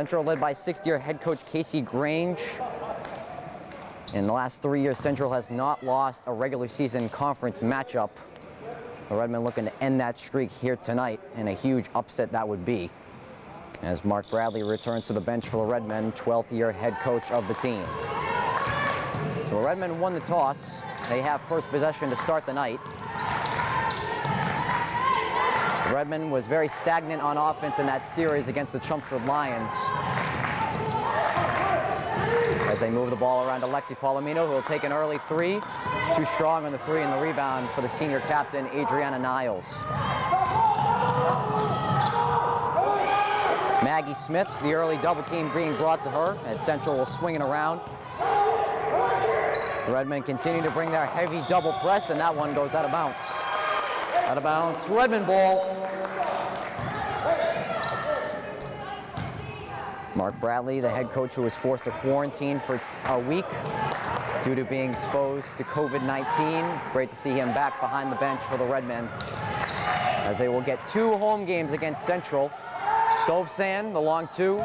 Central led by sixth-year head coach Casey Grange. In the last 3 years, Central has not lost a regular season conference matchup. The Redmen looking to end that streak here tonight, and a huge upset that would be, as Mark Bradley returns to the bench for the Redmen, 12th-year head coach of the team. So the Redmen won the toss. They have first possession to start the night. Redmond was very stagnant on offense in that series against the Chelmsford Lions, as they move the ball around to Lexi Palomino, who will take an early three. Too strong on the three, and the rebound for the senior captain, Adriana Niles. Maggie Smith, the early double team being brought to her, as Central will swing it around. The Redmen continue to bring their heavy double press, and that one goes out of bounds. Out of bounds, Redmond ball. Mark Bradley, the head coach who was forced to quarantine for a week due to being exposed to COVID-19. Great to see him back behind the bench for the Redmen, as they will get 2 home games against Central. Stovsand, the long two.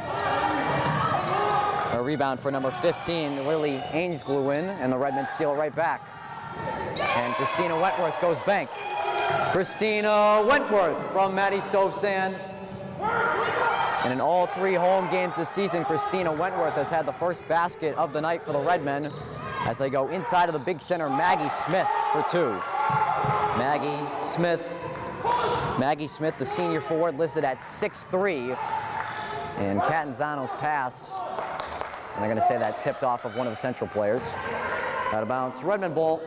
A rebound for number 15, Lily Ainge-Glewin, and the Redmen steal it right back. And Christina Wentworth goes bank. Christina Wentworth from Maddie Stovsand. And in all 3 home games this season, Christina Wentworth has had the first basket of the night for the Redmen, as they go inside of the big center, Maggie Smith, for 2. Maggie Smith, the senior forward, listed at 6'3", and Catanzano's pass, and they're going to say that tipped off of one of the Central players. Out of bounds, Redmond ball.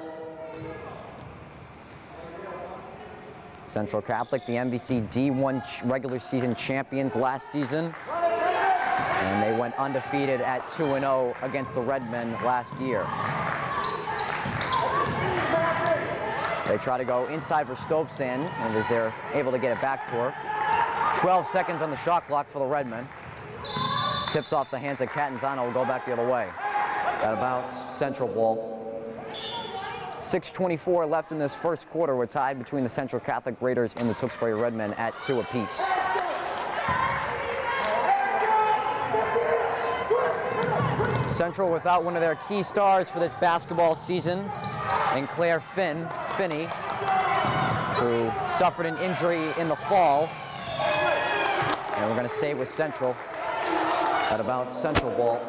Central Catholic, the MVC D1 regular season champions last season, and they went undefeated at 2-0 against the Redmen last year. They try to go inside for Stovsand, and as they're able to get it back to her. 12 seconds on the shot clock for the Redmen. Tips off the hands of Catanzano, will go back the other way. Out of bounds, Central ball. 6:24 left in this first quarter. We're tied between the Central Catholic Raiders and the Tewksbury Redmen at 2 apiece. Central without one of their key stars for this basketball season, and Claire Finney, who suffered an injury in the fall. And we're going to stay with Central. At about Central ball.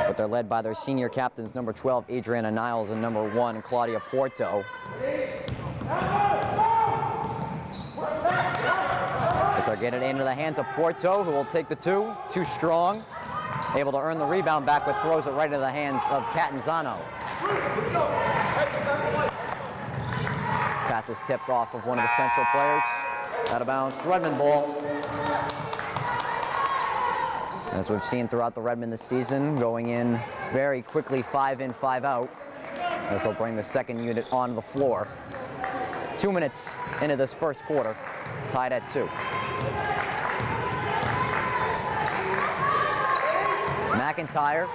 But they're led by their senior captains, number 12, Adriana Niles, and number 1, Claudia Porto. As they're getting it into the hands of Porto, who will take the 2. Too strong. Able to earn the rebound back, but throws it right into the hands of Catanzano. Pass is tipped off of one of the Central players. Out of bounds, Redmond ball. As we've seen throughout the Redmen this season, going in very quickly, 5 in, 5 out, as they'll bring the second unit on the floor. 2 minutes into this first quarter, tied at 2. McIntyre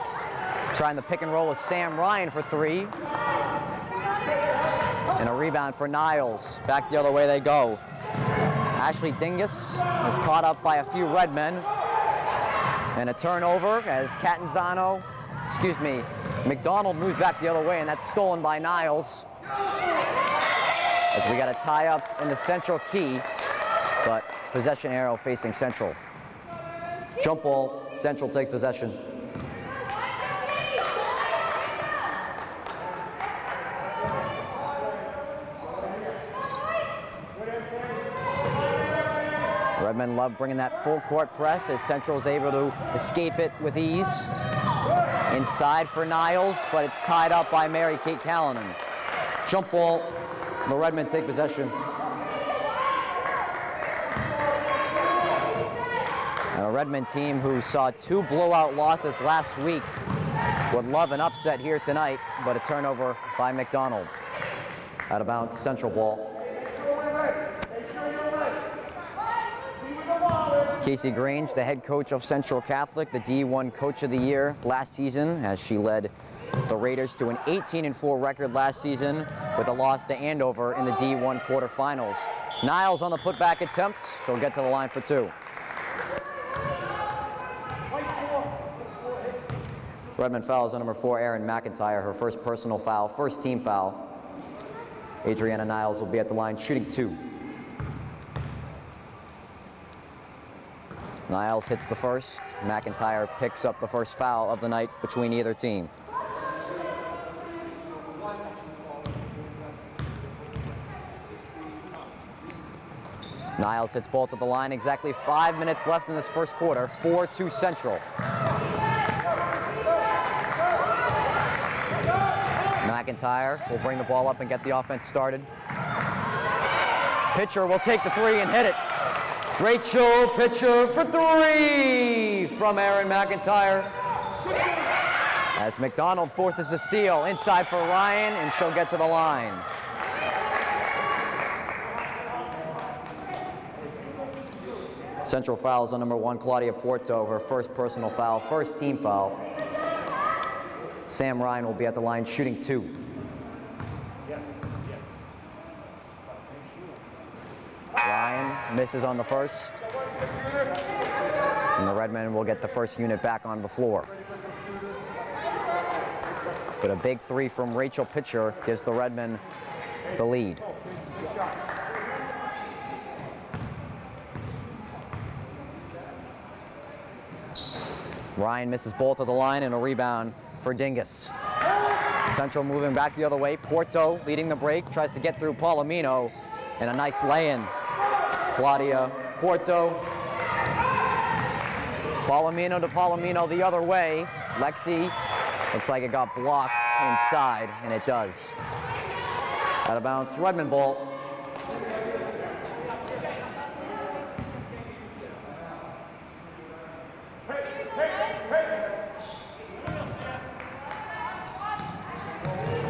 trying the pick and roll with Sam Ryan for 3. And a rebound for Niles. Back the other way they go. Ashley Dingus is caught up by a few Redmen. And a turnover as McDonald moves back the other way, and that's stolen by Niles. As we got a tie up in the Central key, but possession arrow facing Central. Jump ball, Central takes possession. Redmen love bringing that full court press, as Central is able to escape it with ease. Inside for Niles, but it's tied up by Mary Kate Callanan. Jump ball, the Redmen take possession. And a Redmen team who saw 2 blowout losses last week would love an upset here tonight, but a turnover by McDonald. Out of bounds, Central ball. Casey Grange, the head coach of Central Catholic, the D1 Coach of the Year last season, as she led the Raiders to an 18-4 record last season with a loss to Andover in the D1 quarterfinals. Niles on the putback attempt. She'll get to the line for 2. Redmond fouls on number 4, Erin McIntyre, her first personal foul, first team foul. Adriana Niles will be at the line shooting 2. Niles hits the first. McIntyre picks up the first foul of the night between either team. Niles hits both at the line. Exactly 5 minutes left in this first quarter. 4-2 Central. McIntyre will bring the ball up and get the offense started. Pitcher will take the 3 and hit it. Rachel Pitcher for 3 from Erin McIntyre. As McDonald forces the steal inside for Ryan, and she'll get to the line. Central fouls on number 1, Claudia Porto, her first personal foul, first team foul. Sam Ryan will be at the line shooting 2. Ryan misses on the first. And the Redmen will get the first unit back on the floor. But a big 3 from Rachel Pitcher gives the Redmen the lead. Ryan misses both at the line, and a rebound for Dingus. Central moving back the other way. Porto leading the break, tries to get through Palomino, and a nice lay-in. Claudia Porto. Palomino to Palomino the other way. Lexi, looks like it got blocked inside, and it does. Out of bounds, Redmond ball.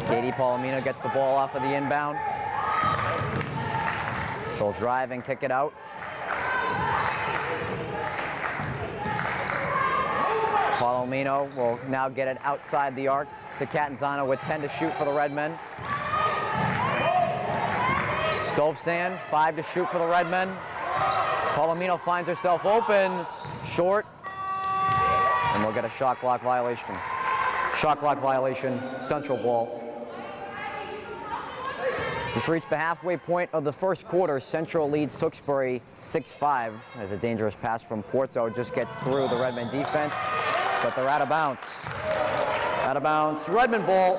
Katie Palomino gets the ball off of the inbound. She'll drive and kick it out. Palomino will now get it outside the arc to Catanzano with 10 to shoot for the Redmen. Stovsand, 5 to shoot for the Redmen. Palomino finds herself open, short, and we'll get a shot clock violation. Shot clock violation, Central ball. Just reached the halfway point of the first quarter. Central leads Tewksbury 6-5 as a dangerous pass from Porto just gets through the Redmond defense, but they're out of bounds. Out of bounds, Redmond ball.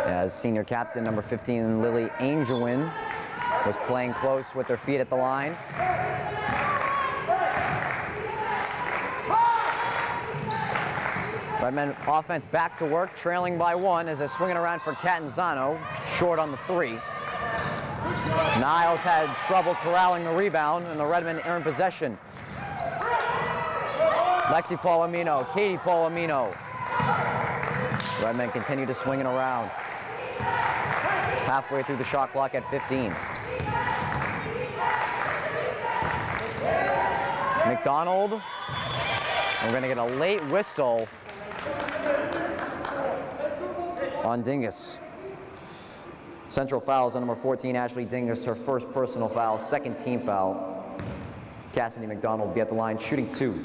As senior captain number 15, Lily Angelwin, was playing close with their feet at the line. Redmond offense back to work, trailing by 1 as they're swinging around for Catanzano, short on the 3. Niles had trouble corralling the rebound, and the Redmen earned possession. Lexi Palomino, Katie Palomino. Redmen continue to swing it around. Halfway through the shot clock at 15. McDonald. We're going to get a late whistle on Dingus. Central fouls on number 14, Ashley Dingus, her first personal foul, second team foul. Cassidy McDonald will be at the line shooting 2.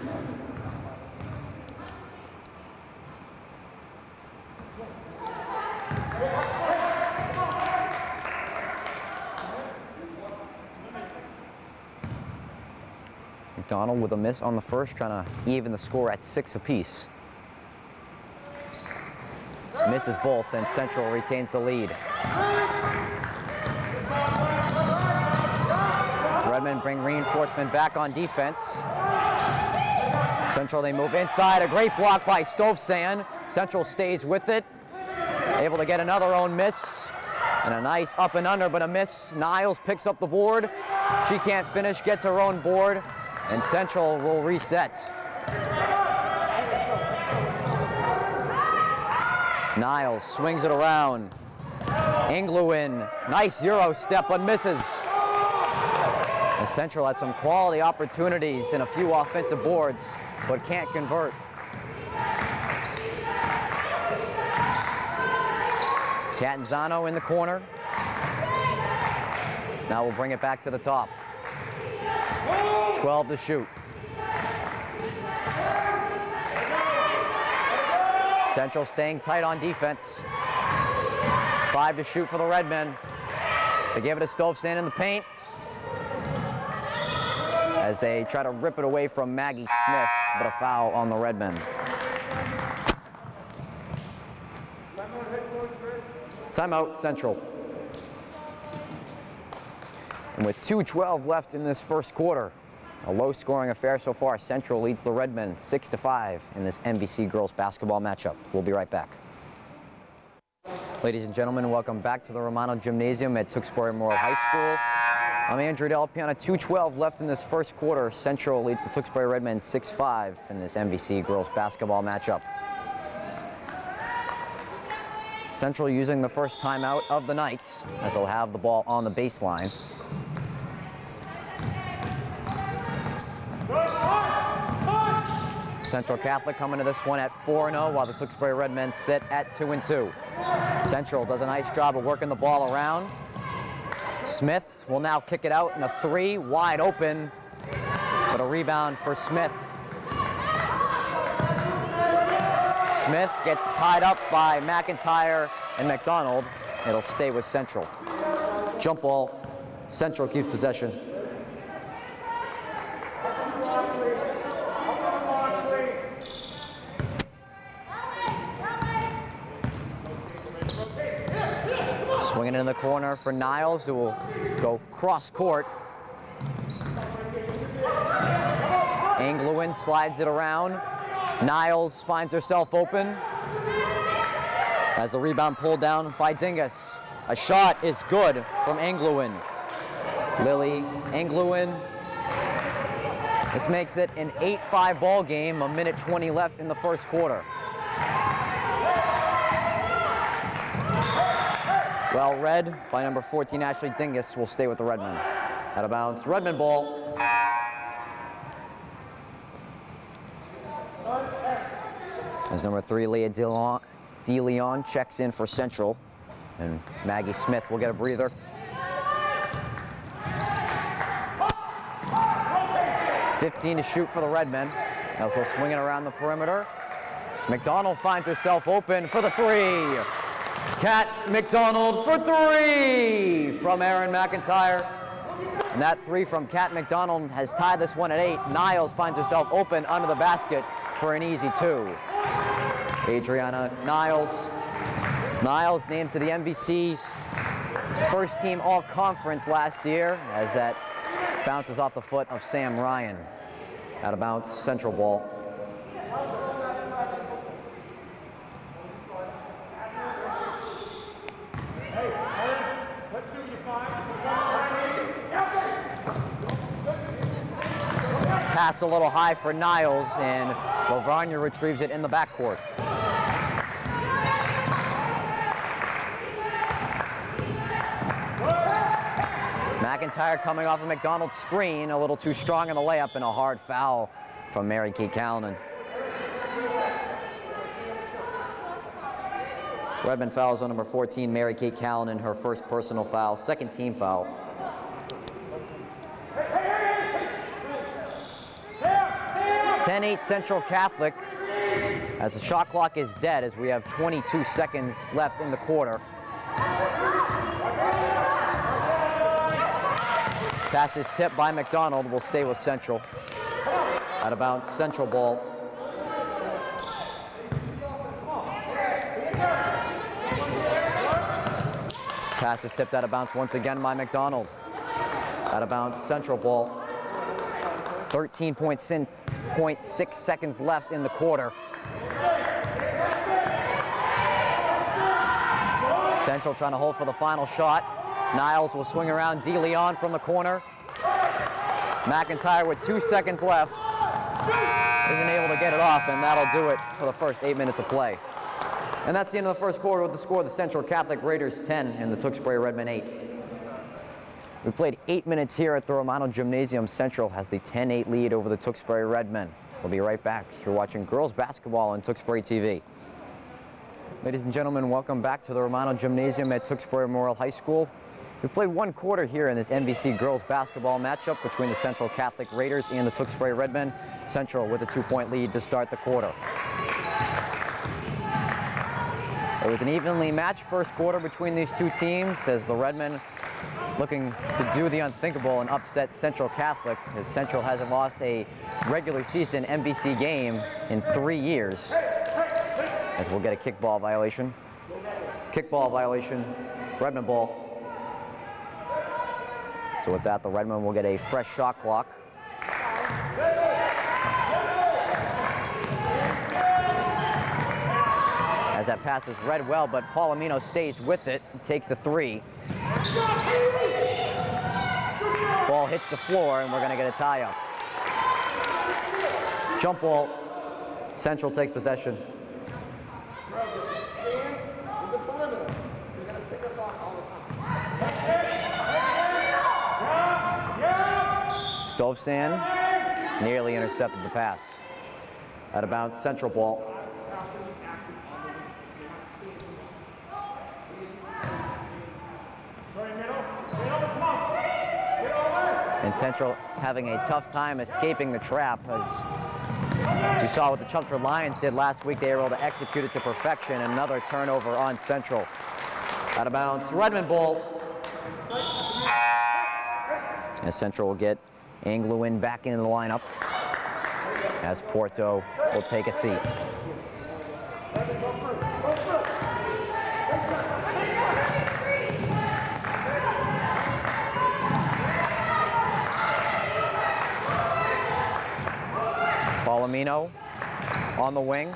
McDonald with a miss on the first, trying to even the score at 6 apiece. Misses both, and Central retains the lead. Redmond bring reinforcement back on defense. Central, they move inside. A great block by Stovsand. Central stays with it. Able to get another own miss. And a nice up and under, but a miss. Niles picks up the board. She can't finish, gets her own board, and Central will reset. Niles swings it around. Englewin, nice Euro step, but misses. And Central had some quality opportunities and a few offensive boards, but can't convert. Catanzano in the corner. Now we'll bring it back to the top. 12 to shoot. Central staying tight on defense. 5 to shoot for the Redmen. They give it to Stovstan in the paint as they try to rip it away from Maggie Smith, but a foul on the Redmen. Timeout, Central. And with 2:12 left in this first quarter, a low-scoring affair so far. Central leads the Redmen 6-5 in this MVC girls basketball matchup. We'll be right back. Ladies and gentlemen, welcome back to the Romano Gymnasium at Tewksbury Memorial High School. I'm Andrew Delpiana. 2:12 left in this first quarter. Central leads the Tewksbury Redmen 6-5 in this MVC girls basketball matchup. Central using the first timeout of the night as they'll have the ball on the baseline. Central Catholic coming to this one at 4-0 while the Tewksbury Redmen sit at 2-2. Central does a nice job of working the ball around. Smith will now kick it out in a 3, wide open, but a rebound for Smith. Smith gets tied up by McIntyre and McDonald. It'll stay with Central. Jump ball. Central keeps possession. Swinging in the corner for Niles, who will go cross court. Englewin slides it around. Niles finds herself open as the rebound pulled down by Dingus. A shot is good from Englewin. Lily Englewin. This makes it an 8-5 ball game, a minute 20 left in the first quarter. Well read by number 14, Ashley Dingus, will stay with the Redmen. Out of bounds, Redmen ball. As number 3, Leah DeLeon checks in for Central, and Maggie Smith will get a breather. .15 to shoot for the Redmen. Also swinging around the perimeter. McDonald finds herself open for the 3. Kat McDonald for 3 from Erin McIntyre. And that 3 from Kat McDonald has tied this one at 8. Niles finds herself open under the basket for an easy 2. Adriana Niles. Niles named to the MVC first team all-conference last year as that bounces off the foot of Sam Ryan. Out of bounds, Central ball. Pass a little high for Niles, and Lavarnia retrieves it in the backcourt. McIntyre coming off a McDonald's screen, a little too strong in the layup, and a hard foul from Mary Kate Callanan. Redmen fouls on number 14, Mary Kate Callanan, her first personal foul, second team foul. .10-8 Central Catholic as the shot clock is dead as we have 22 seconds left in the quarter. Pass is tipped by McDonald, will stay with Central. Out of bounds, Central ball. Pass is tipped out of bounds once again by McDonald. Out of bounds, Central ball. 13.6 seconds left in the quarter. Central trying to hold for the final shot. Niles will swing around DeLeon from the corner. McIntyre with 2 seconds left isn't able to get it off, and that'll do it for the first 8 minutes of play. And that's the end of the first quarter with the score of the Central Catholic Raiders 10 and the Tewksbury Redmen 8. We played 8 minutes here at the Romano Gymnasium. Central has the 10-8 lead over the Tewksbury Redmen. We'll be right back. You're watching girls basketball on Tewksbury TV. Ladies and gentlemen, welcome back to the Romano Gymnasium at Tewksbury Memorial High School. We played one quarter here in this MVC girls basketball matchup between the Central Catholic Raiders and the Tewksbury Redmen. Central with a 2-point lead to start the quarter. It was an evenly matched first quarter between these two teams as the Redmen looking to do the unthinkable and upset Central Catholic, as Central hasn't lost a regular season MVC game in 3 years. As we'll get a kickball violation. Kickball violation, Redmen ball. So with that, the Redmen will get a fresh shot clock. As that pass is read well, but Palomino stays with it, takes the 3. Ball hits the floor, and we're gonna get a tie-up. Jump ball, Central takes possession. Stovsand nearly intercepted the pass. Out of bounds, Central ball. And Central having a tough time escaping the trap, as you saw what the Chelmsford Lions did last week. They were able to execute it to perfection. Another turnover on Central. Out of bounds, Redmen ball. As Central will get Angluin back into the lineup, as Porto will take a seat. Palomino on the wing.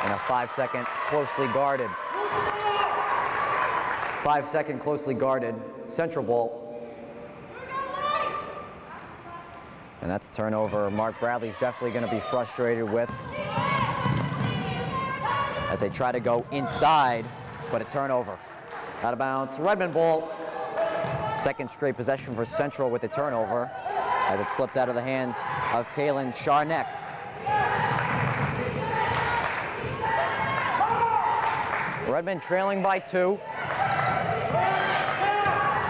And a 5-second closely guarded. 5-second closely guarded Central ball. And that's a turnover Mark Bradley's definitely going to be frustrated with, as they try to go inside, but a turnover. Out of bounds, Redmen ball. Second straight possession for Central with the turnover, as it slipped out of the hands of Kaylin Charneck. Redmen trailing by 2.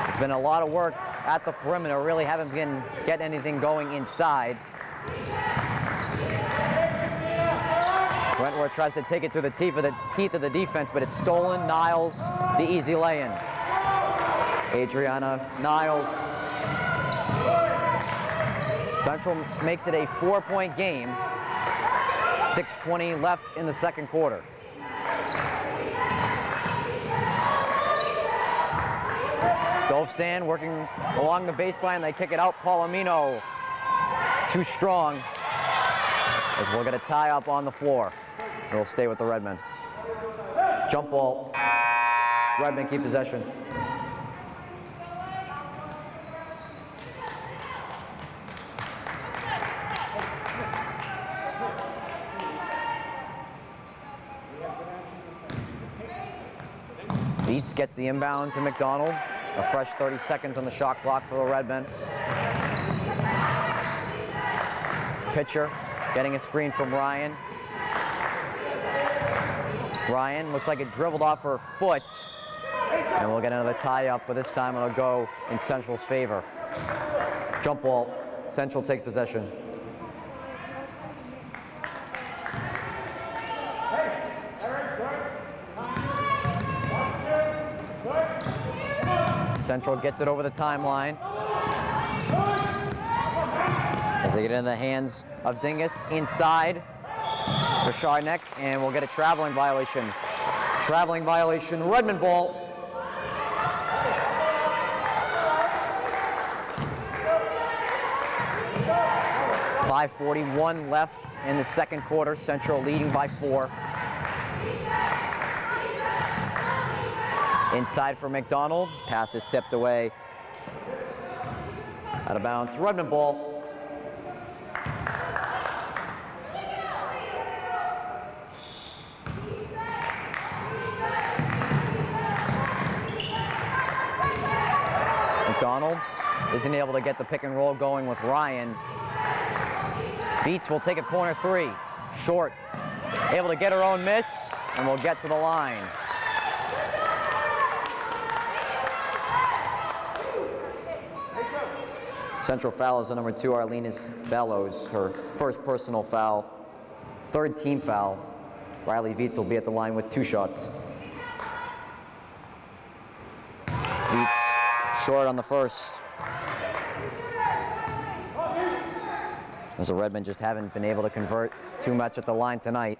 It's been a lot of work at the perimeter, really haven't been getting anything going inside. Wentworth tries to take it through the teeth of the defense, but it's stolen. Niles, the easy lay-in. Adriana Niles. Central makes it a 4-point game. 6:20 left in the second quarter. Stovsand working along the baseline. They kick it out. Palomino too strong, as we'll get a tie up on the floor. It'll stay with the Redmen. Jump ball. Redmen keep possession. Beats gets the inbound to McDonald. A fresh 30 seconds on the shot clock for the Redmen. Pitcher getting a screen from Ryan. Ryan looks like it dribbled off her foot. And we'll get another tie-up, but this time it'll go in Central's favor. Jump ball. Central takes possession. Central gets it over the timeline. As they get it in the hands of Dingus inside for Charneck, and we'll get a traveling violation. Traveling violation, Redmen ball. .541 left in the second quarter. Central leading by 4. Inside for McDonald. Pass is tipped away. Out of bounds. Redmen ball. McDonald isn't able to get the pick and roll going with Ryan. Beats will take a corner 3. Short. able to get her own miss, and will get to the line. Central foul is the number 2, Arlenis Bellows, her first personal foul, 3rd team foul. Riley Viets will be at the line with 2 shots. Viets short on the first. As the Redmen just haven't been able to convert too much at the line tonight.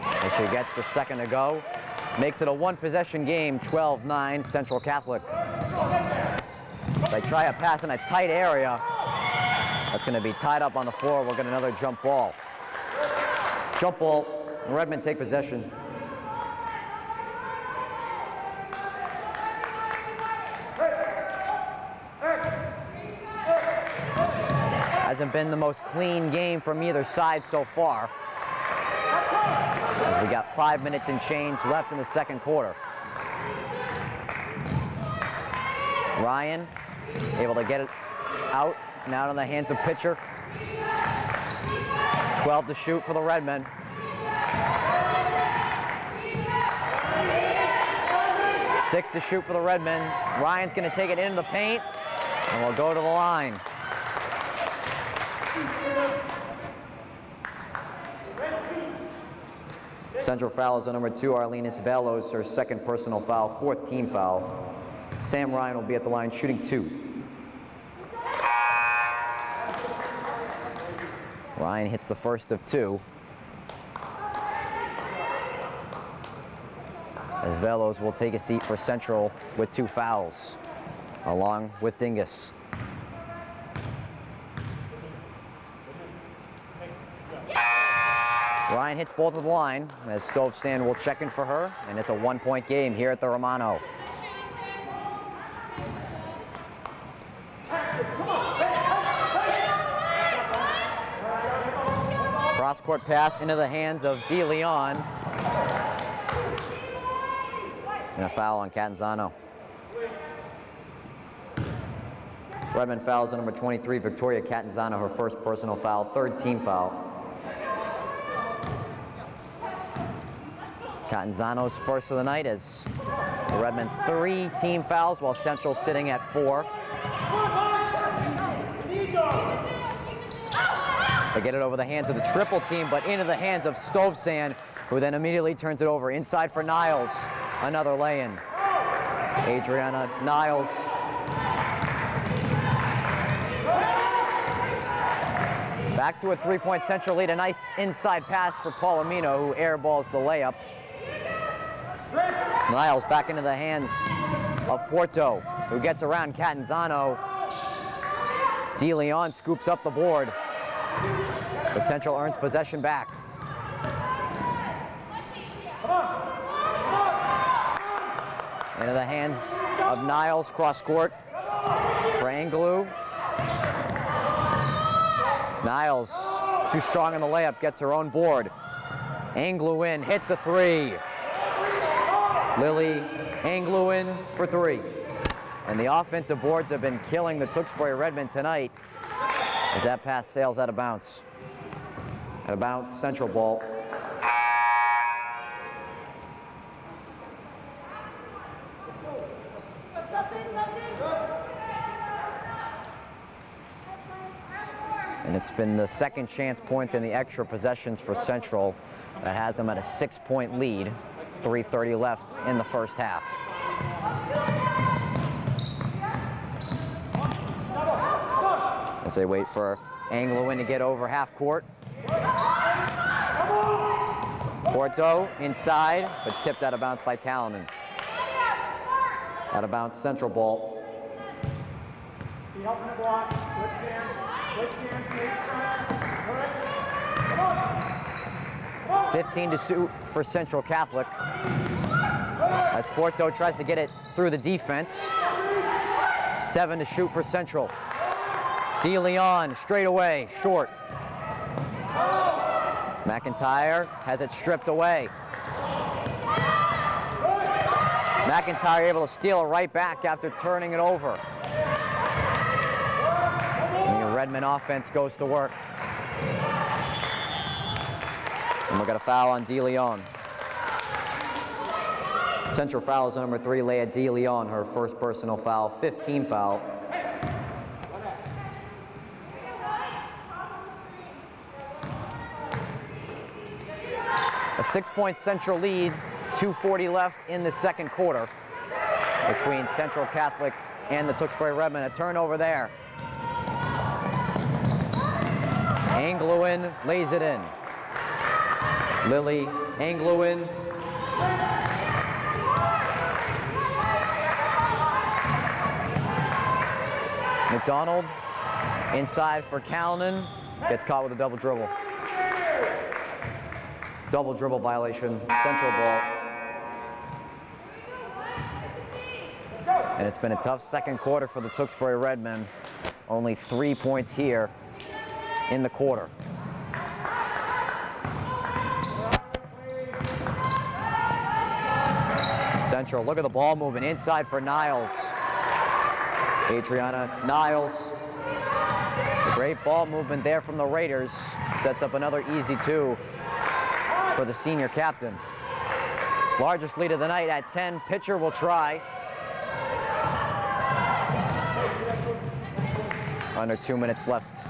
As she gets the second to go, makes it a 1-possession game, 12-9 Central Catholic. They try a pass in a tight area. That's going to be tied up on the floor. We'll get another jump ball. Jump ball. The Redmen take possession. Hasn't been the most clean game from either side so far, as we got 5 minutes and change left in the second quarter. Ryan able to get it out and out on the hands of pitcher. 12 to shoot for the Redmen. Six to shoot for the Redmen. Ryan's going to take it into the paint, and we'll go to the line. Central foul is the number 2, Arlenis Bellows, her 2nd personal foul, 4th team foul. Sam Ryan will be at the line shooting 2. Ryan hits the first of 2. As Bellows will take a seat for Central with 2 fouls, along with Dingus. Ryan hits both of the line as Stovsand will check in for her, and it's a 1-point game here at the Romano. Cross-court pass into the hands of DeLeon. And a foul on Catanzano. Redmond fouls on number 23, Victoria Catanzano, her first personal foul, 3rd team foul. Catanzano's first of the night as the Redmen 3 team fouls while Central sitting at 4. They get it over the hands of the triple team, but into the hands of Stovsand, who then immediately turns it over inside for Niles. Another lay-in. Adriana Niles. Back to a 3-point Central lead. A nice inside pass for Palomino, who airballs the layup. Niles back into the hands of Porto, who gets around Catanzano. DeLeon scoops up the board, but Central earns possession back. Into the hands of Niles, cross court for Anglou. Niles, too strong in the layup, gets her own board. Anglou in, hits a 3. Lily Anglou in for 3. And the offensive boards have been killing the Tewksbury Redmen tonight as that pass sails out of bounds. Out of bounds, Central ball. And it's been the second chance points in the extra possessions for Central that has them at a 6-point lead. 3:30 left in the first half. As they wait for Anglou to get over half court. Porto inside, but tipped out of bounds by Callanan. Out of bounds, Central ball. 15 to shoot for Central Catholic as Porto tries to get it through the defense. 7 to shoot for Central. DeLeon straight away, short. McIntyre has it stripped away. McIntyre able to steal it right back after turning it over. And the Redmond offense goes to work. And we're going to foul on DeLeon. Central fouls on number 3, Leia DeLeon, her first personal foul, 15 foul. A 6-point Central lead, 2:40 left in the second quarter between Central Catholic and the Tewksbury Redmen. A turnover there. Angluin lays it in. Lily Angluin. McDonald inside for Callanan. Gets caught with a double dribble. Double dribble violation, Central ball. And it's been a tough second quarter for the Tewksbury Redmen. Only 3 points here in the quarter. Central, look at the ball movement inside for Niles. Adriana Niles. The great ball movement there from the Raiders. Sets up another easy 2 for the senior captain. Largest lead of the night at 10. Pitcher will try. Under 2 minutes left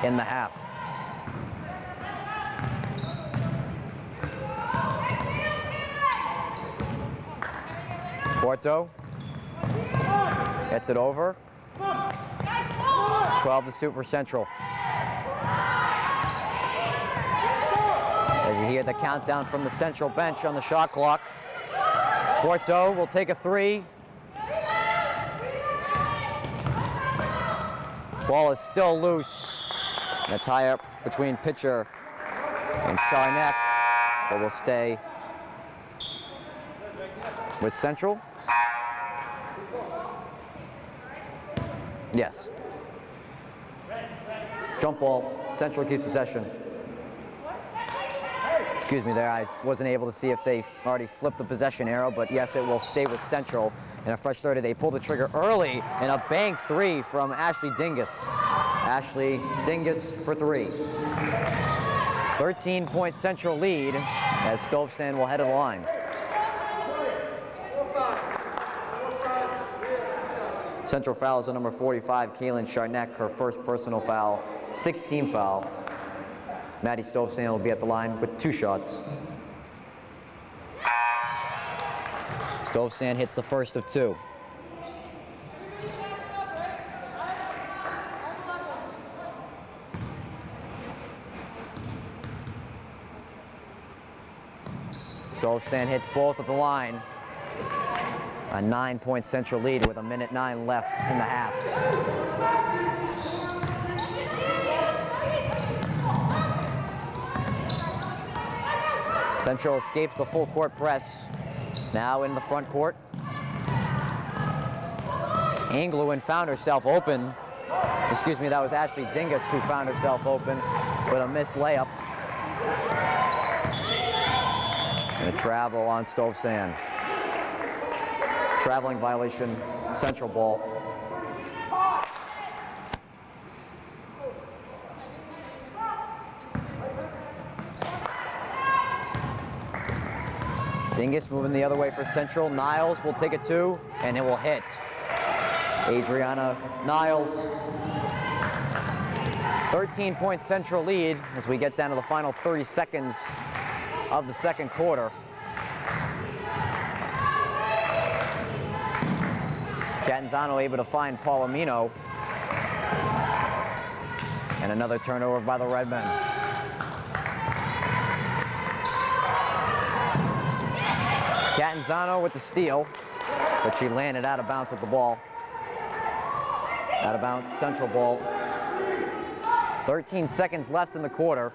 in the half. Porto gets it over. 12 to suit for Central. As you hear the countdown from the Central bench on the shot clock. Porto will take a 3. Ball is still loose. And a tie-up between pitcher and Charnack, but will stay with Central. Yes. Jump ball. Central keeps possession. Excuse me there, I wasn't able to see if they already flipped the possession arrow, but yes, it will stay with Central. And a fresh 30, they pull the trigger early, and a bank 3 from Ashley Dingus. Ashley Dingus for 3. 13-point Central lead as Stovsand will head to the line. Central fouls on number 45, Kaylin Charnack, her first personal foul, 6-team foul. Maddie Stovsand will be at the line with 2 shots. Stovsand hits the first of 2. Stovsand hits both at the line. A 9-point Central lead with 1:09 left in the half. Central escapes the full court press. Now in the front court. Angluin found herself open. Excuse me, that was Ashley Dingus who found herself open with a missed layup. And a travel on Stovsand. Traveling violation, Central ball. Dingus moving the other way for Central. Niles will take a 2, and it will hit. Adriana Niles. 13-point Central lead as we get down to the final 30 seconds of the second quarter. Catanzano able to find Palomino. And another turnover by the Redmen. Catanzano with the steal, but she landed out of bounds with the ball. Out of bounds, Central ball. 13 seconds left in the quarter.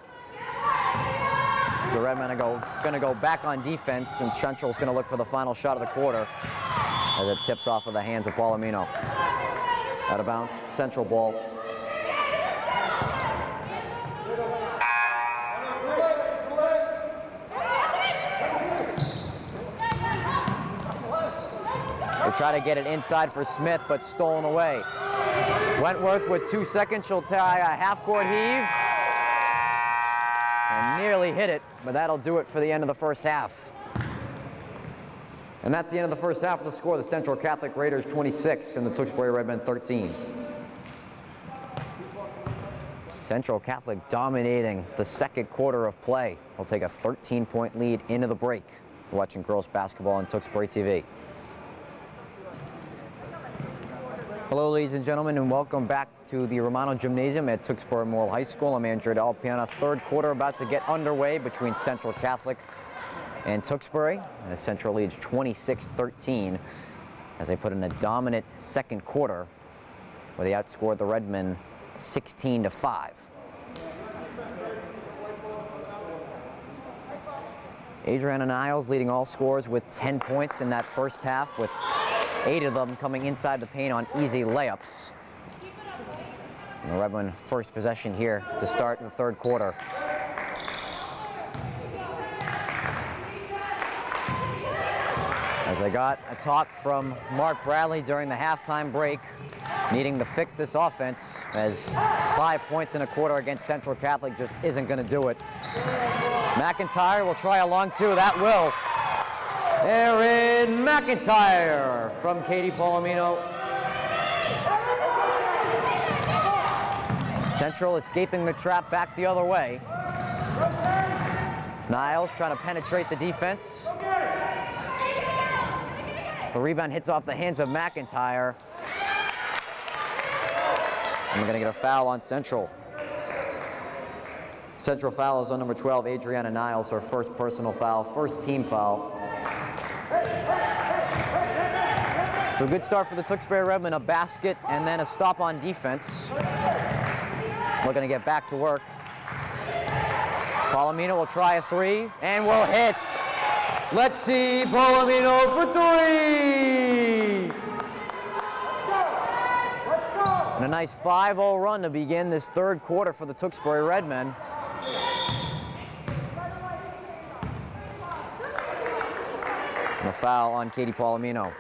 So Redmen are going to go back on defense, and Central's going to look for the final shot of the quarter as it tips off of the hands of Palomino. Out of bounds, Central ball. They try to get it inside for Smith, but stolen away. Wentworth with 2 seconds. She'll tie a half-court heave. And nearly hit it, but that'll do it for the end of the first half. And that's the end of the first half of the score. The Central Catholic Raiders 26 and the Tewksbury Redmen 13. Central Catholic dominating the second quarter of play. They'll take a 13-point lead into the break. You're watching girls basketball on Tewksbury TV. Hello, ladies and gentlemen, and welcome back to the Romano Gymnasium at Tewksbury Memorial High School. I'm Andrew Alpiana. Third quarter about to get underway between Central Catholic and Tewksbury. As Central leads 26-13 as they put in a dominant second quarter where they outscored the Redmen 16-5. Adriana Niles leading all scorers with 10 points in that first half, with 8 of them coming inside the paint on easy layups. And the Redmen first possession here to start the third quarter. As I got a talk from Mark Bradley during the halftime break, needing to fix this offense, as 5 points in a quarter against Central Catholic just isn't going to do it. McIntyre will try a long two. That will. Erin McIntyre from Katie Palomino. Central escaping the trap back the other way. Niles trying to penetrate the defense. The rebound hits off the hands of McIntyre. And we're going to get a foul on Central. Central foul is on number 12, Adriana Niles, her first personal foul, first team foul. So good start for the Tewksbury Redmen, a basket and then a stop on defense. Looking to get back to work. Palomino will try a three and will hit. Let's see Palomino for three! And a nice 5-0 run to begin this third quarter for the Tewksbury Redmen. And a foul on Katie Palomino.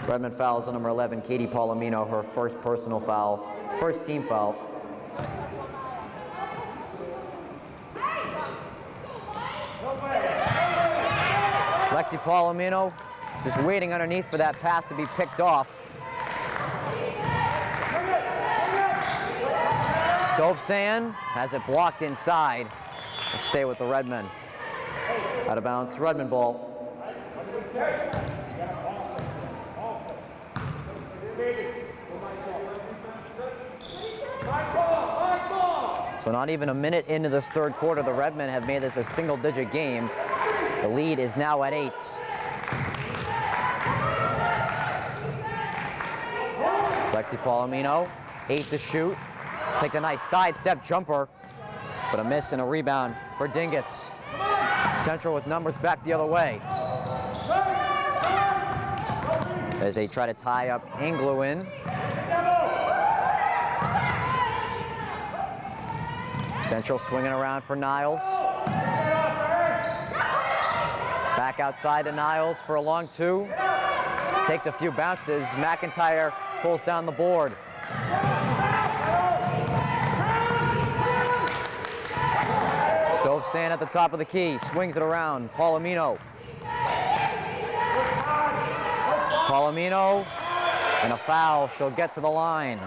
Redmen fouls on number 11, Katie Palomino, her first personal foul, first team foul. Lexi Palomino just waiting underneath for that pass to be picked off. Stovsand has it blocked inside. We'll stay with the Redmen. Out of bounds, Redmen ball. So not even a minute into this third quarter, the Redmen have made this a single-digit game. The lead is now at 8. Lexi Palomino, 8 to shoot. Takes a nice sidestep jumper, but a miss and a rebound for Dingus. Central with numbers back the other way. As they try to tie up Angluin. Central swinging around for Niles. Back outside to Niles for a long two. Takes a few bounces. McIntyre pulls down the board. Stovsand at the top of the key. Swings it around. Palomino. Palomino. And a foul. She'll get to the line.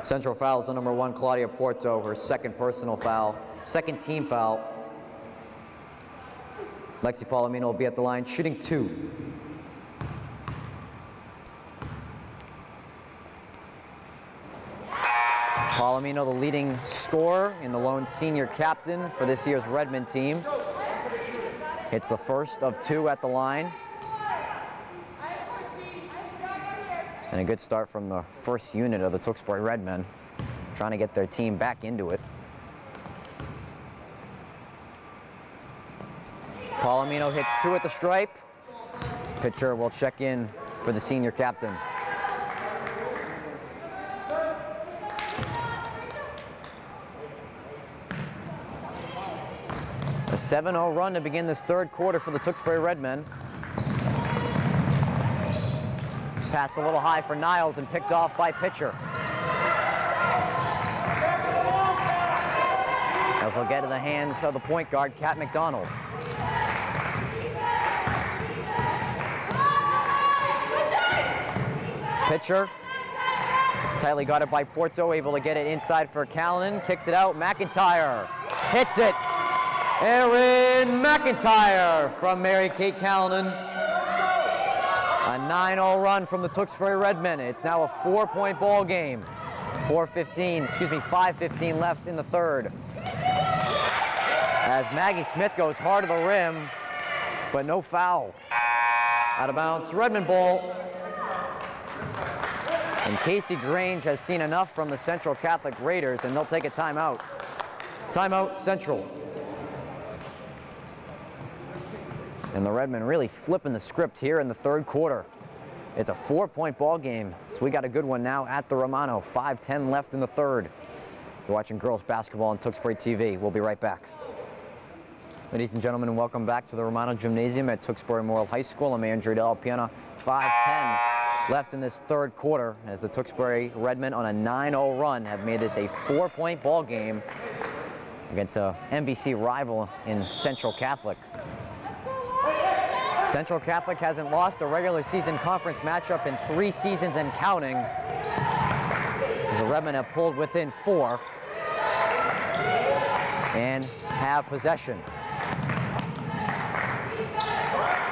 Central fouls on number 1, Claudia Porto, her second personal foul, second team foul. Lexi Palomino will be at the line, shooting 2. Palomino, the leading scorer and the lone senior captain for this year's Redmen team. Hits the first of 2 at the line. And a good start from the first unit of the Tewksbury Redmen, trying to get their team back into it. Palomino hits 2 at the stripe. Pitcher will check in for the senior captain. A 7-0 run to begin this third quarter for the Tewksbury Redmen. Pass a little high for Niles and picked off by pitcher. As he'll get in the hands of the point guard, Kat McDonald. Pitcher, tightly guarded by Porto, able to get it inside for Callanan, kicks it out, McIntyre hits it. Erin McIntyre from Mary Kate Callanan. A 9-0 run from the Tewksbury Redmen. It's now a 4-point ball game. 5:15 left in the third. As Maggie Smith goes hard to the rim, but no foul. Out of bounds, Redmond ball. And Casey Grange has seen enough from the Central Catholic Raiders, and they'll take a timeout. Timeout, Central. And the Redmen really flipping the script here in the third quarter. It's a 4-point ball game, so we got a good one now at the Romano. 5:10 left in the third. You're watching girls basketball on Tewksbury TV. We'll be right back. Ladies and gentlemen, welcome back to the Romano Gymnasium at Tewksbury Memorial High School. I'm Andrew Del Piana. 5:10 left in this third quarter as the Tewksbury Redmen on a 9-0 run have made this a 4-point ball game against a MVC rival in Central Catholic. Central Catholic hasn't lost a regular season conference matchup in 3 seasons and counting, as the Redmen have pulled within 4 and have possession.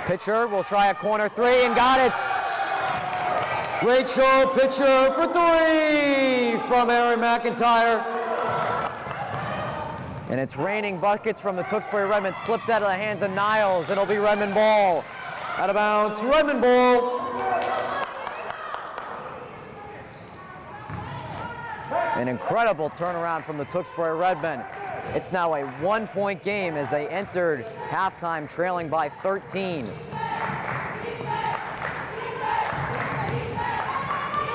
Pitcher will try a corner 3 and got it. Rachel Pitcher for 3 from Erin McIntyre. And it's raining buckets from the Tewksbury Redmen. Slips out of the hands of Niles. It'll be Redmond ball. Out of bounds, Redmond ball. An incredible turnaround from the Tewksbury Redmen. It's now a 1-point game as they entered halftime trailing by 13.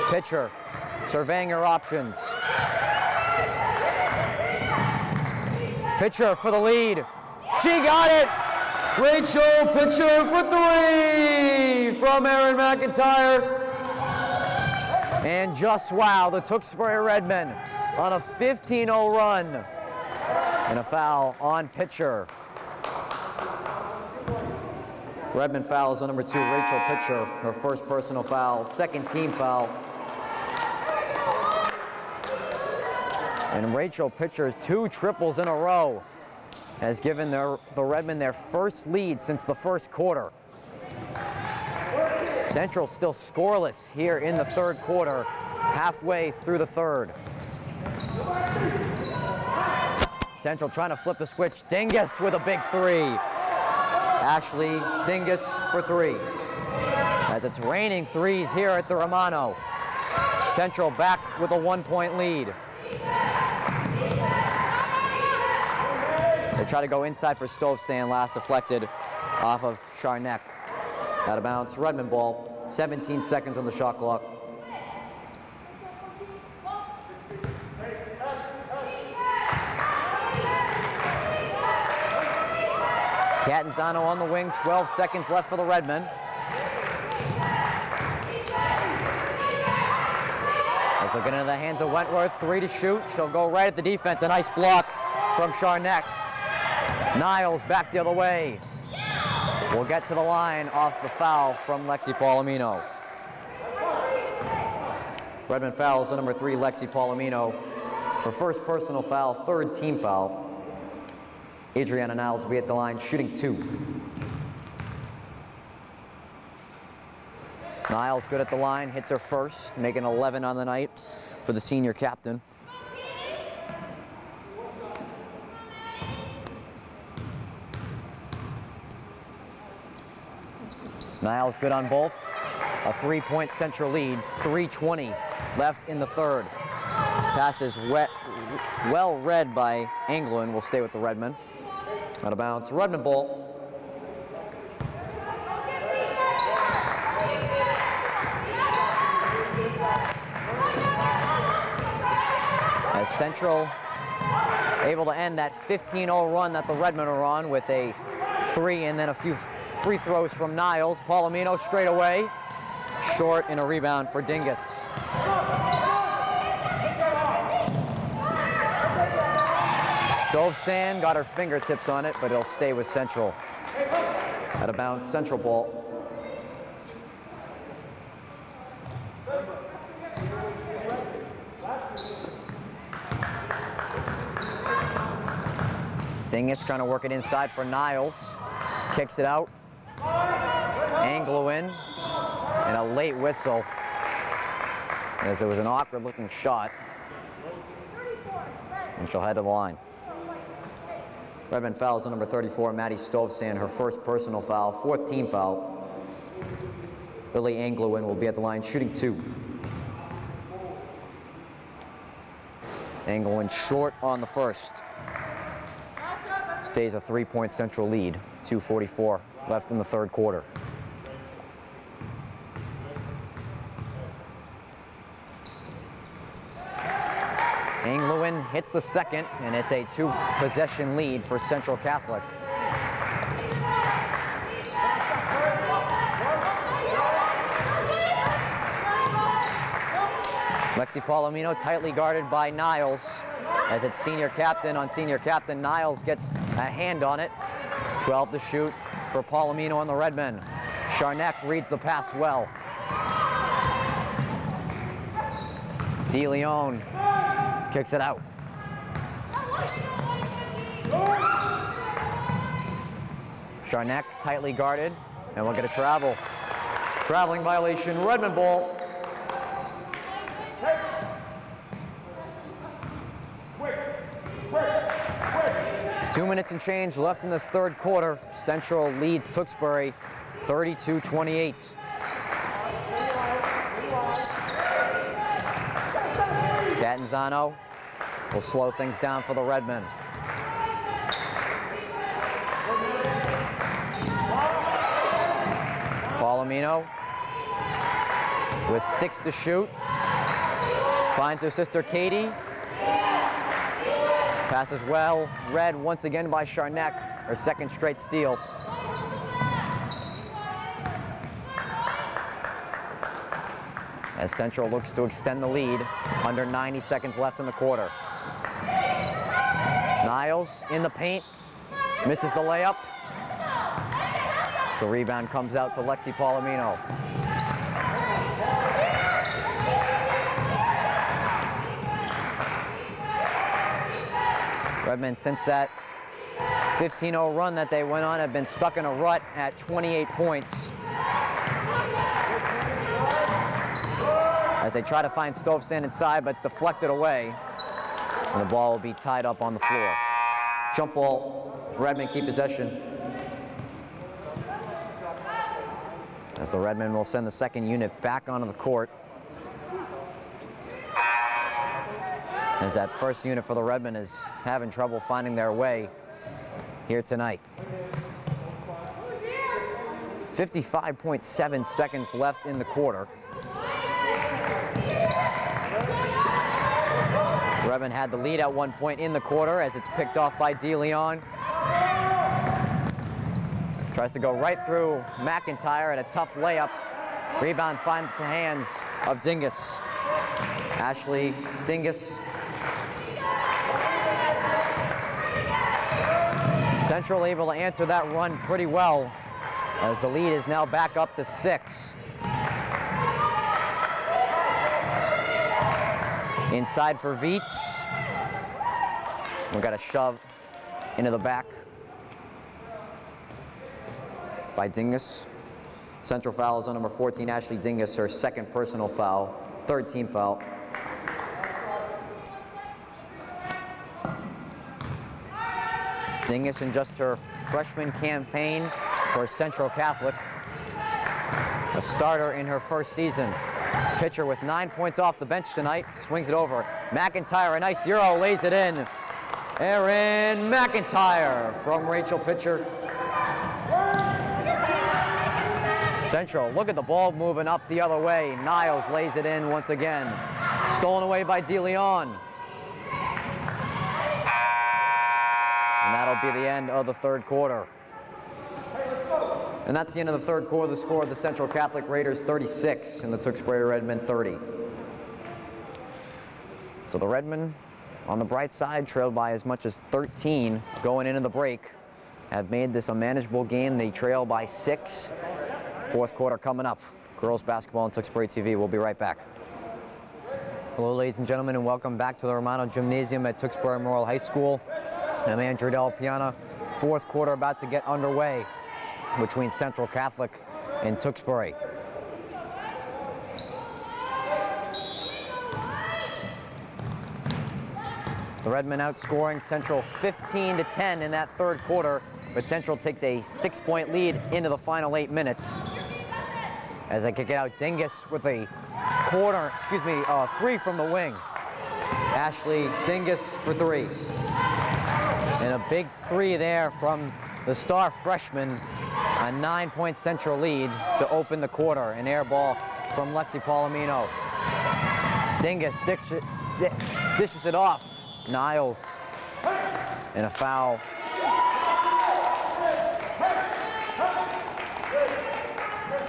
Pitcher surveying her options. Pitcher for the lead. She got it! Rachel Pitcher for 3 from Erin McIntyre. And just wow, the Tewksbury Redmen on a 15-0 run. And a foul on Pitcher. Redmond fouls on number 2, Rachel Pitcher. Her first personal foul, second team foul. And Rachel Pitcher's 2 triples in a row has given the Redmen their first lead since the first quarter. Central still scoreless here in the third quarter, halfway through the third. Central trying to flip the switch. Dingus with a big 3. Ashley Dingus for 3. As it's raining threes here at the Romano. Central back with a 1-point lead. They try to go inside for Stovesand, last deflected off of Charneck. Out of bounds, Redmond ball, 17 seconds on the shot clock. Catanzano on the wing, 12 seconds left for the Redmen. As they'll get into the hands of Wentworth, 3 to shoot. She'll go right at the defense, a nice block from Charneck. Niles back the other way. We'll get to the line off the foul from Lexi Palomino. Redmond fouls on number 3, Lexi Palomino. Her first personal foul, third team foul. Adriana Niles will be at the line shooting 2. Niles good at the line, hits her first, making 11 on the night for the senior captain. Niles good on both. A 3-point Central lead, 3:20 left in the third. Pass is well read by Anglo and will stay with the Redmen. Out of bounds, Redmond ball. As Central able to end that 15-0 run that the Redmen are on with a 3 and then a few free throws from Niles. Palomino straight away. Short and a rebound for Dingus. Stovsand got her fingertips on it, but it'll stay with Central. Out of bounds, Central ball. Dingus trying to work it inside for Niles. Kicks it out. Anglo in. And a late whistle, as it was an awkward looking shot. And she'll head to the line. Redmond fouls on number 34, Maddie Stovsand, her first personal foul, fourth team foul. Lily Anglo-in will be at the line shooting 2. Anglo-in short on the first. Stays a 3-point Central lead, 2:44 left in the third quarter. Anglo-in hits the second, and it's a 2-possession lead for Central Catholic. Lexi Palomino tightly guarded by Niles, as it's senior captain on senior captain. Niles gets a hand on it. 12 to shoot for Palomino on the Redmen. Charnek reads the pass well. DeLeon kicks it out. Charnek tightly guarded, and we'll get a travel. Traveling violation, Redmond ball. Two minutes and change left in this third quarter. Central leads Tewksbury 32-28. Catanzano will slow things down for the Redmen. Palomino with 6 to shoot. Finds her sister Katie. Passes well, read once again by Charnek, her second straight steal. As Central looks to extend the lead, under 90 seconds left in the quarter. Niles in the paint, misses the layup. So rebound comes out to Lexi Palomino. Redmen, since that 15-0 run that they went on, have been stuck in a rut at 28 points. As they try to find Stovsand inside, but it's deflected away. And the ball will be tied up on the floor. Jump ball, Redmen keep possession. As the Redmen will send the second unit back onto the court. As that first unit for the Redmen is having trouble finding their way here tonight. 55.7 seconds left in the quarter. Redmen had the lead at one point in the quarter as it's picked off by DeLeon. Tries to go right through McIntyre at a tough layup. Rebound finds the hands of Dingus. Ashley Dingus. Central able to answer that run pretty well, as the lead is now back up to 6. Inside for Viets. We've got a shove into the back by Dingus. Central fouls on number 14, Ashley Dingus, her second personal foul, third team foul. Dingus in just her freshman campaign for Central Catholic. A starter in her first season. Pitcher with 9 points off the bench tonight. Swings it over. McIntyre, a nice Euro, lays it in. Erin McIntyre from Rachel Pitcher. Central, look at the ball moving up the other way. Niles lays it in once again. Stolen away by DeLeon. And that'll be the end of the third quarter. And that's the end of the third quarter. The score of the Central Catholic Raiders 36 and the Tewksbury Redmen 30. So the Redmen, on the bright side, trailed by as much as 13 going into the break, have made this a manageable game. They trail by 6. Fourth quarter coming up. Girls basketball on Tewksbury TV. We'll be right back. Hello, ladies and gentlemen, and welcome back to the Romano Gymnasium at Tewksbury Memorial High School. I'm Andrew Del Piana. Fourth quarter about to get underway between Central Catholic and Tewksbury. The Redmen outscoring Central 15-10 in that third quarter, but Central takes a 6-point lead into the final 8 minutes. As I kick it out, Dingus with a three from the wing. Ashley Dingus for 3. And a big 3 there from the star freshman. A 9-point Central lead to open the quarter. An air ball from Lexi Palomino. Dingus dishes it off. Niles. And a foul.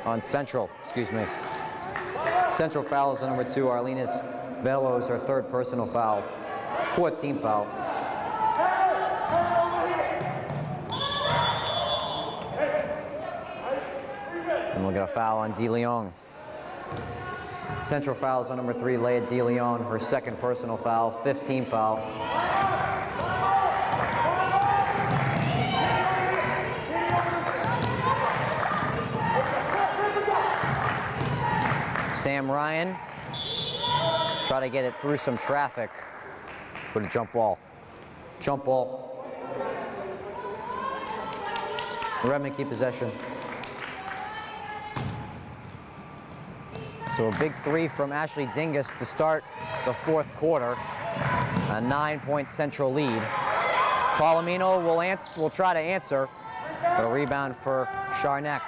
On Central, Central fouls on number 2, Arlenis Velos, her 3rd personal foul. 4th team foul. And we'll get a foul on DeLeon. Central fouls on number 3, Leia DeLeon, her 2nd personal foul, 5th team foul. Sam Ryan, try to get it through some traffic with a jump ball. Jump ball. The Redmen keep possession. So a big 3 from Ashley Dingus to start the fourth quarter. A 9-point Central lead. Palomino will try to answer, but a rebound for Charneck.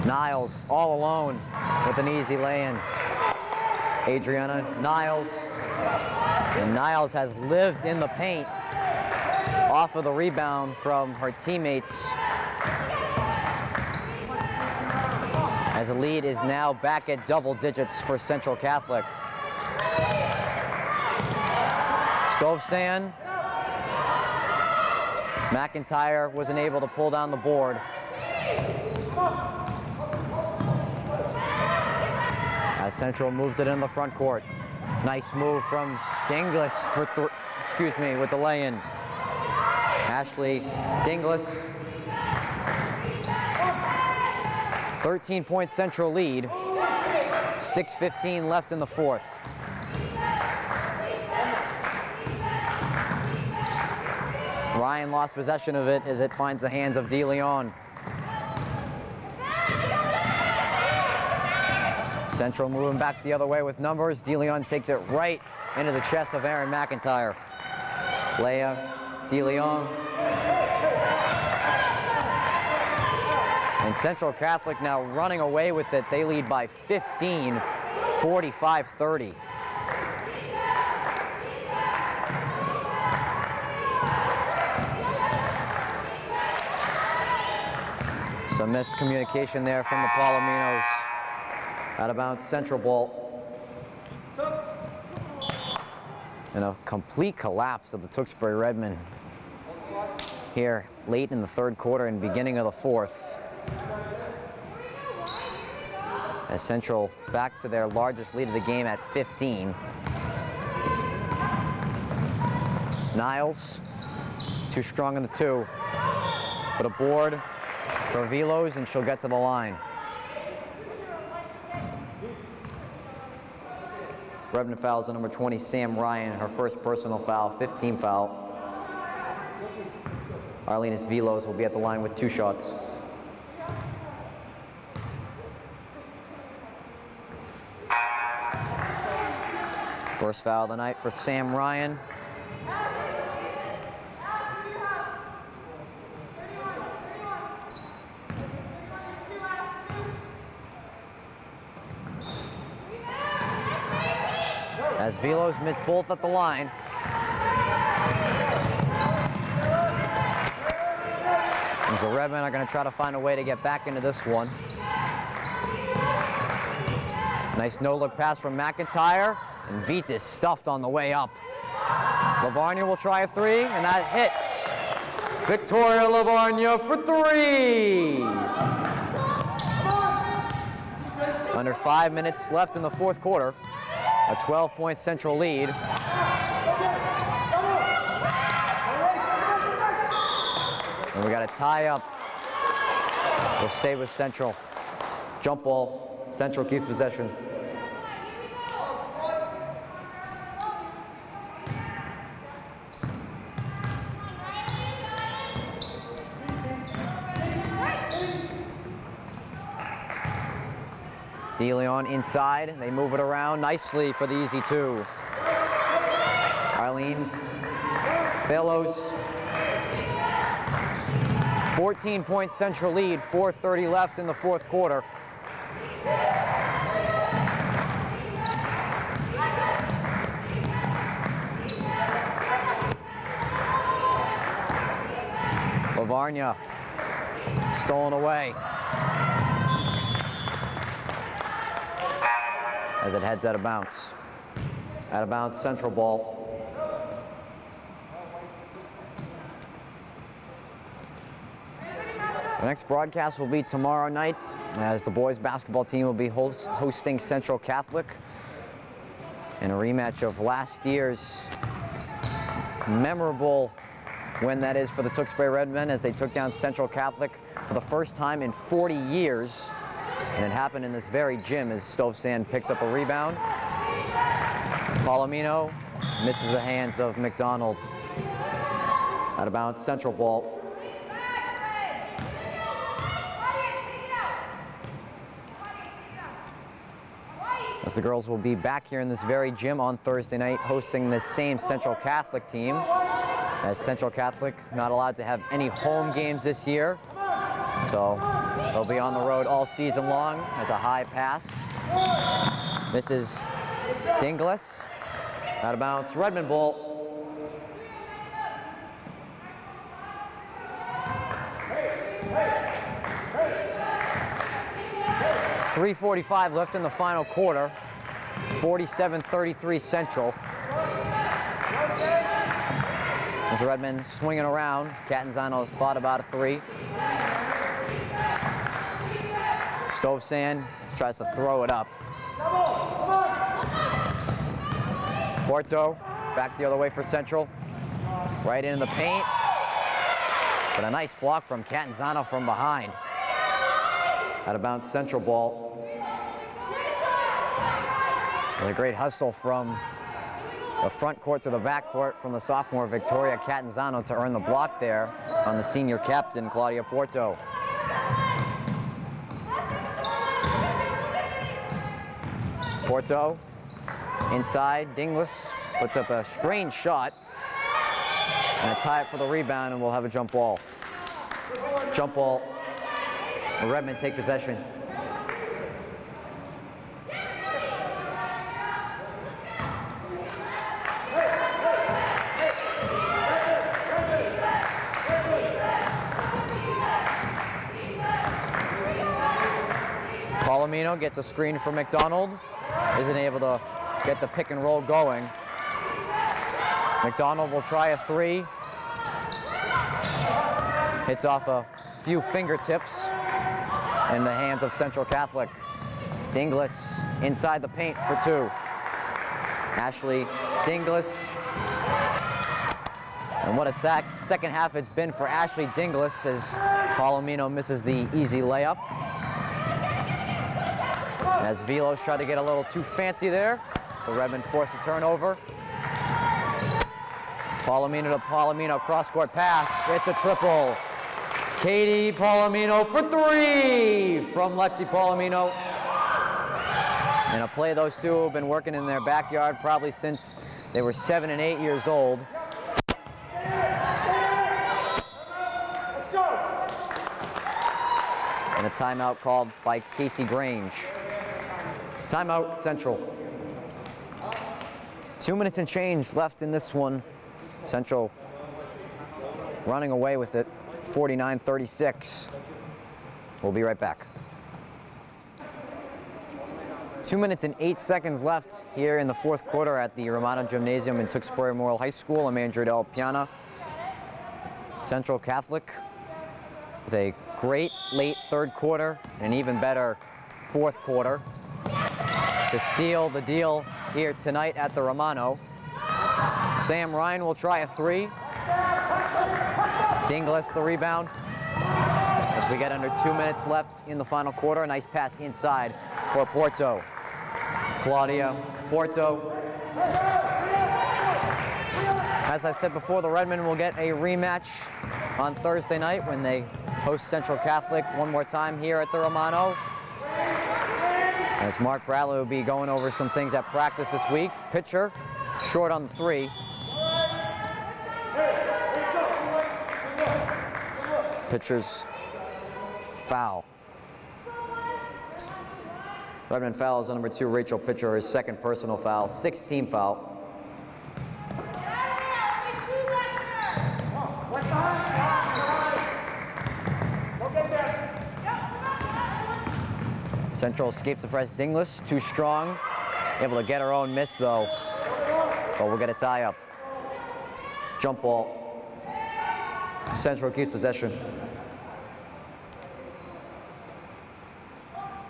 Niles all alone with an easy lay-in. Adriana Niles. And Niles has lived in the paint off of the rebound from her teammates. As the lead is now back at double digits for Central Catholic. Stovsan. McIntyre wasn't able to pull down the board. As Central moves it in the front court. Nice move from Dinglis with the lay-in. Ashley Dinglis. 13-point Central lead. 6:15 left in the fourth. Ryan lost possession of it as it finds the hands of DeLeon. Central moving back the other way with numbers. DeLeon takes it right into the chest of Aaron McIntyre. Leia DeLeon. And Central Catholic now running away with it. They lead by 15, 45-30. Some miscommunication there from the Palominos. Out of bounds, Central ball. And a complete collapse of the Tewksbury Redmen here late in the third quarter and beginning of the fourth. As Central back to their largest lead of the game at 15. Niles, too strong in the 2. But a board for Velos, and she'll get to the line. Redmen fouls on number 20, Sam Ryan, her first personal foul, 15 foul. Arlenis Velos will be at the line with 2 shots. First foul of the night for Sam Ryan. As Velos missed both at the line. And the Redmen are going to try to find a way to get back into this one. Nice no-look pass from McIntyre, and Vitas stuffed on the way up. Lavarnia will try a three, and that hits. Victoria Lavarnia for three! Under 5 minutes left in the fourth quarter. A 12-point Central lead. And we got a tie up. We'll stay with Central. Jump ball. Central keeps possession. DeLeon inside. They move it around nicely for the easy two. Arlene's Bellows. 14-point Central lead, 4:30 left in the fourth quarter. Lavarnia stolen away as it heads out of bounds. Out of bounds, Central ball. The next broadcast will be tomorrow night as the boys basketball team will be hosting Central Catholic in a rematch of last year's memorable win that is for the Tewksbury Redmen as they took down Central Catholic for the first time in 40 years. And it happened in this very gym as Stovsand picks up a rebound. Palomino misses the hands of McDonald. Out of bounds, Central ball. As the girls will be back here in this very gym on Thursday night hosting this same Central Catholic team. As Central Catholic not allowed to have any home games this year. So they'll be on the road all season long. As a high pass. This is Dinglis. Out of bounds, Redmond ball. .345 left in the final quarter. 47-33 Central. As Redmond swinging around, Catanzano thought about a three. Stovsand tries to throw it up. Porto back the other way for Central. Right into the paint. But a nice block from Catanzano from behind. Out of bounds, Central ball. With a great hustle from the front court to the back court from the sophomore Victoria Catanzano to earn the block there on the senior captain, Claudia Porto. Porto inside, Dinglis puts up a strange shot and a tie up for the rebound, and we'll have a jump ball. Jump ball. Redmond take possession. Palomino gets a screen from McDonald. Isn't able to get the pick and roll going. McDonald will try a three. Hits off a few fingertips in the hands of Central Catholic. Dinglis inside the paint for two. Ashley Dinglis. And what a second half it's been for Ashley Dinglis as Palomino misses the easy layup. As Velos tried to get a little too fancy there, so Redmond forced a turnover. Palomino to Palomino, cross-court pass. It's a triple. Katie Palomino for three from Lexi Palomino. And a play those two have been working in their backyard probably since they were 7 and 8 years old. And a timeout called by Casey Grange. Timeout, Central. 2 minutes and change left in this one. Central running away with it. 49-36. We'll be right back. 2 minutes and 8 seconds left here in the fourth quarter at the Romano Gymnasium in Tewksbury Memorial High School. I'm Andrew Del Piana. Central Catholic with a great late third quarter and an even better fourth quarter to seal the deal here tonight at the Romano. Sam Ryan will try a three. Dinglis the rebound. As we get under 2 minutes left in the final quarter, a nice pass inside for Porto. Claudia Porto. As I said before, the Redmen will get a rematch on Thursday night when they host Central Catholic one more time here at the Romano. As Mark Bradley will be going over some things at practice this week. Pitcher short on the three. Pitcher's foul. Redmond fouls on number 2, Rachel Pitcher, his second personal foul, 6th team foul. Central escapes the press. Dinglis, too strong. Able to get her own miss though. But we'll get a tie up. Jump ball. Central keeps possession.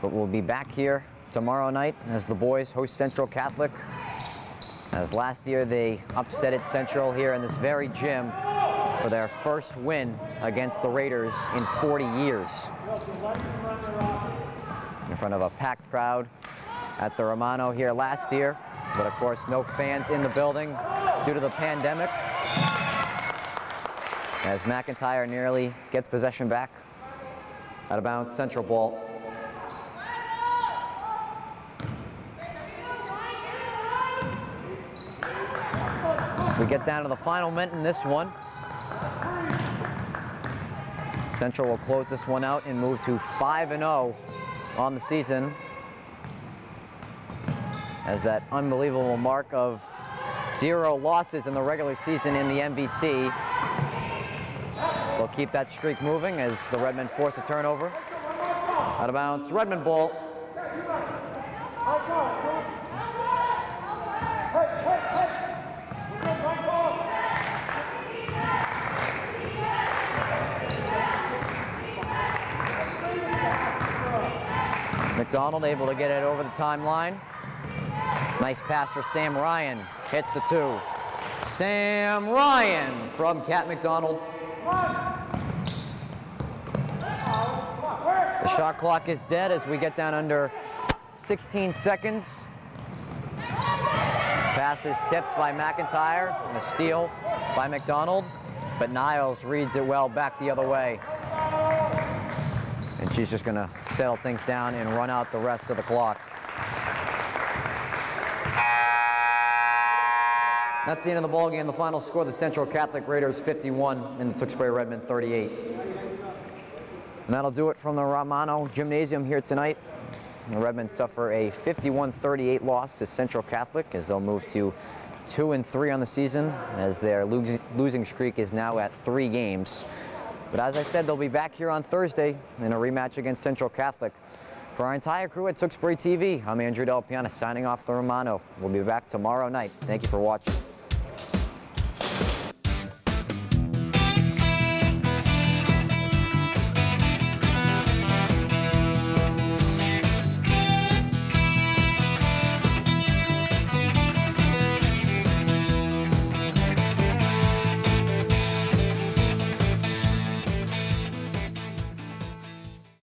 But we'll be back here tomorrow night as the boys host Central Catholic. As last year they upsetted Central here in this very gym for their first win against the Raiders in 40 years. In front of a packed crowd at the Romano here last year, but of course no fans in the building due to the pandemic. As McIntyre nearly gets possession back. Out of bounds, Central ball. We get down to the final minute in this one. Central will close this one out and move to 5-0 on the season, as that unbelievable mark of 0 losses in the regular season in the MVC will keep that streak moving as the Redmen force a turnover. Out of bounds, Redmond ball. McDonald able to get it over the timeline. Nice pass for Sam Ryan. Hits the 2. Sam Ryan from Kat McDonald. The shot clock is dead as we get down under 16 seconds. Pass is tipped by McIntyre and a steal by McDonald, but Niles reads it well back the other way. And she's just going to settle things down and run out the rest of the clock. That's the end of the ballgame. The final score, the Central Catholic Raiders 51 and the Tewksbury Redmen 38. And that'll do it from the Romano Gymnasium here tonight. The Redmen suffer a 51-38 loss to Central Catholic as they'll move to 2-3 on the season, as their losing streak is now at 3 games. But as I said, they'll be back here on Thursday in a rematch against Central Catholic. For our entire crew at Tewksbury TV, I'm Andrew Del Piana signing off the Romano. We'll be back tomorrow night. Thank you for watching.